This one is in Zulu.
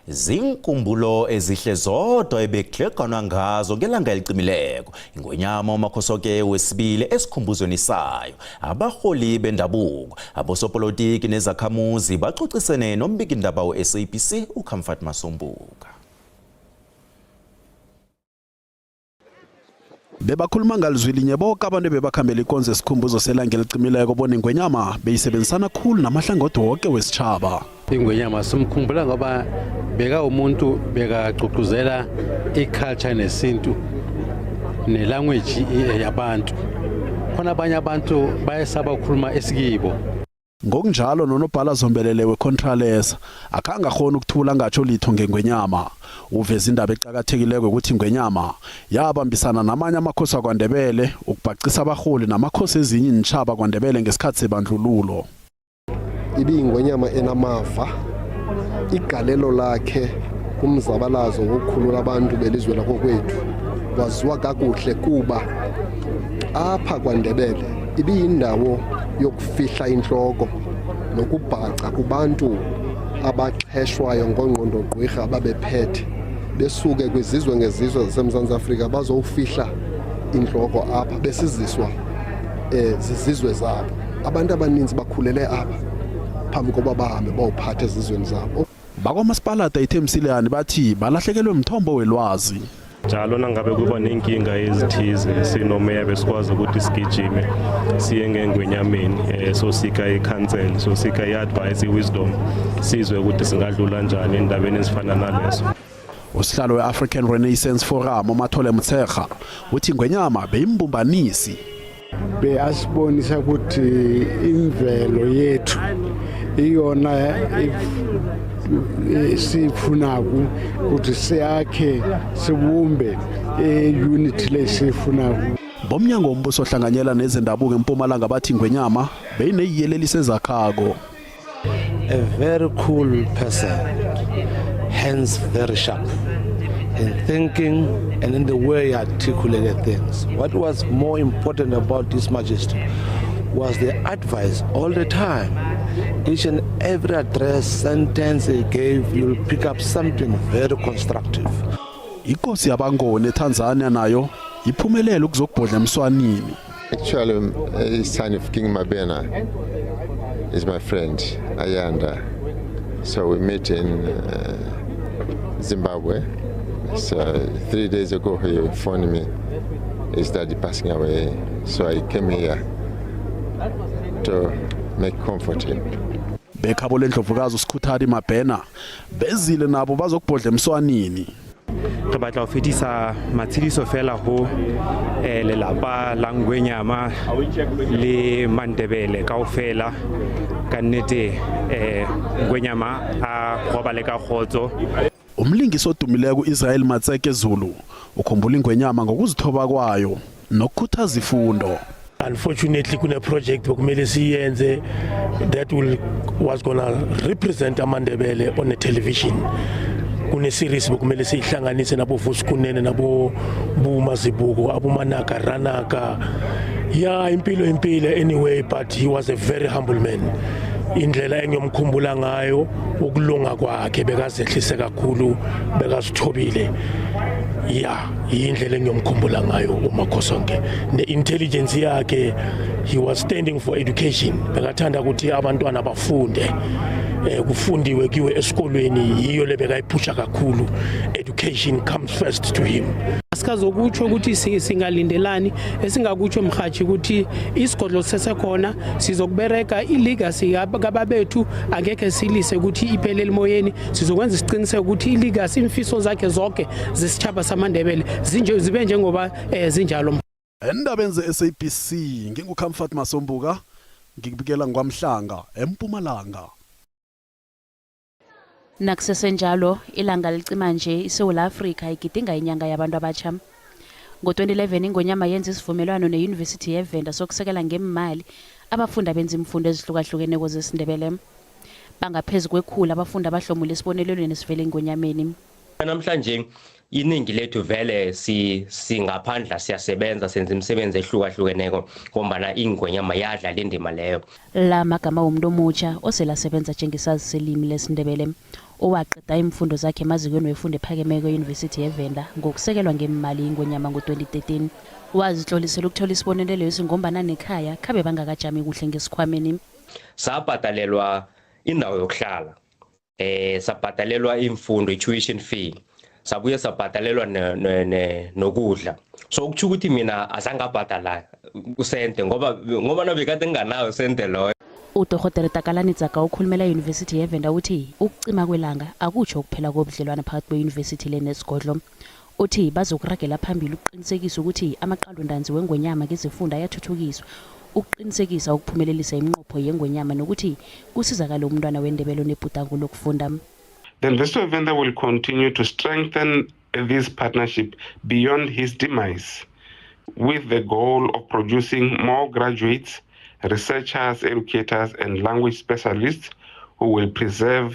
zinkumbulo ezihle zodwa ebekugleganwa ngazo ngelanga elicimileko. Ingonyama uMakhosoke wesibili esikhumbuzweni sayo. Abaholi bendabuko, abosopolitiki nezakhamuzi baxoxisene nombikindaba we-SABC uComfort Masombuka. Bebakhuluma ngalizwilinye bonke abantu bebakhambela ikonzo esikhumbuzo selanga elicimileko bona ingwenyama beyisebenzisana kakhulu namahlangothi wonke wesitjhaba. Ingwenyama simkhumbula ngoba beka umuntu bekagqugquzela iculture nesintu nelanguage yabantu. Khona abanye abantu bayesaba ukukhuluma esikibo. Ngokunjalo nonobhala Zombelele weContralesa akanga khona ukuthula ngatsho litho ngengwenyama. Uveza indaba eqhakathekileko ukuthi ingwenyama yabambisana namanye amakhosi aKwaNdebele ukubhacisa abaholi namakhosi ezinye initshaba kwaNdebele ngesikhathi sebandlululo. Ibiyingwenyama enamava, igalelo lakhe kumzabalazo wokukhulula abantu belizwe lakokwethu waziwa kakuhle kuba apha kwaNdebele ibiyindawo yokufihla inhloko nokubhaca kubantu abaxheshwayo ngongqondo gqwirha ababephethe besuke kwizizwe ngezizwe zaseMzantsi Afrika bazowufihla inhloko apha besiziswa zizizwe zabo. Abantu abaninzi bakhulele apha phambi kokuba bahambe bawuphatha ezizweni zabo. BakwaMasipalata iThemsilane bathi balahlekelwe umthombo welwazi. Njalo nangabe kuba nenkinga ezithize sinomeya besikwazi ukuthi sigijime siye ngengwenyameni sosika ikhansel sosika iadvice iwisdom sizwe ukuthi singadlula kanjani endabeni ezifana nalezo. Usihlalo weAfrican Renaissance Forum uMathole Mthekga uthi ingwenyama beyimbumbanisi. Asibonisa ukuthi imvelo yethu iyona sifunako ukuthi siyakhe sibumbe unity lesifunako. Bomnyango wombuso ohlanganyela nezendabuko eMpumalanga bathi ingwenyama beyineyiyelelise ezakhako. A very cool person, hence very sharp in thinking and in the way he articulated things. What was more important about His Majesty was the advice all the time. Each and every address, sentence he gave, you'll pick up something very constructive. Inkosi yabaNgoni eTanzania nayo iphumelele ukuzobhodla emswanini. Actually, son of King Mabena is my friend, Ayanda. So we met in Zimbabwe. So 3 days ago he phoned me. He started passing away. So I came here to make comfort him. Bekhabo lendlovukazi uSikhuthari Mabena bezile nabo bazokubhodla emswanini. Re batla ho fetisa matshidiso fela ho lelapa la Ngwenyama le Mandebele kaofela ka nnete Ngwenyama a robale ka khotso. Umlingisi odumileko uIsrael Matseke Zulu ukhumbula ingwenyama ngokuzithoba kwayo nokukhuthaza ifundo. Unfortunately, kuna project bekumele siyenze that was gonna represent Amandebele on the television. Kune series bekumele sihlanganise nabo Vusikunene nabo Bumazibuko abumanaka ranaka. Yeah, impilo anyway, but he was a very humble man. Indlela engiyomkhumbula ngayo ukulunga kwakhe bekazehlise kakhulu bekazithobile. Yeah, indlela engiyomkhumbula ngayo uMakhosonke ne-intelligence yakhe. He was standing for education. Bekathanda ukuthi abantwana bafunde kufundiwe kiwe esikolweni yiyo lebekayiphusha kakhulu. Education comes first to him. Asikazokutsho ukuthi singalindelani esingakutsho mhathi ukuthi isigodlo sesekhona sizokubereka ilegacy kababethu angeke silise ukuthi iphelele emoyeni. Sizokwenza isiqiniseko ukuthi ilegacy imfiso zakhe zonke zesitshaba samaNdebele zibe njengoba zinjalo. Endabeni ze-SABC nginguComfort Masombuka ngikubikela ngwamhlanga eMpumalanga. Nakusesenjalo ilanga licima nje iSouth Africa igidinga inyanga yabantu abatsha. Ngo-2011 ingonyama yenza isivumelwano neUniversity yeVenda sokusekela ngemali abafunda benza imfundo ezihlukahlukene kwezesindebele. Bangaphezulu kwekhulu abafunda abahlomula isibonelelweni esivele ingonyameni. Namhlanje iningi lethu vele singaphandla siyasebenza senza imisebenzi ehlukahlukeneko ngombana ingonyama yadla le ndima leyo. La magama womuntu omutsha oselasebenza njengesazi selimi lesindebele owaqeda imfundo zakhe emazikweni wefundo ephakemeko e-University yeVenda ngokusekelwa ngemali iNgonyama ngo-2013. Wazihlolisela ukuthola isibonelelo esingombana nekhaya khabe bangakajami kuhle ngesikhwameni. Sabhadalelwa indawo yokuhlala, sabhadalelwa imfundo, tuition fee, sabuye sabhadalelwa nokudla. So ukuthi ukuthi mina azange abhadala usente ngoba nabekade nginganayo usente loyo. UDr Takalani Tsaka ukhulumela e-University yeVenda uthi ukucima kwelanga akutsho ukuphela kobudlelwane phakathi kwe-University leNesigodlo. Uthi bazokuragela phambili ukuqinisekisa ukuthi amaqalondanzi weNgonyama kezifunda ayathuthukiswa ukuqinisekisa ukuphumelelisa iminqopho yeNgonyama nokuthi kusizakala umntwana weNdebele onebhudango lokufunda. The University of Venda will continue to strengthen this partnership beyond his demise with the goal of producing more graduates, researchers, educators and language specialists who will preserve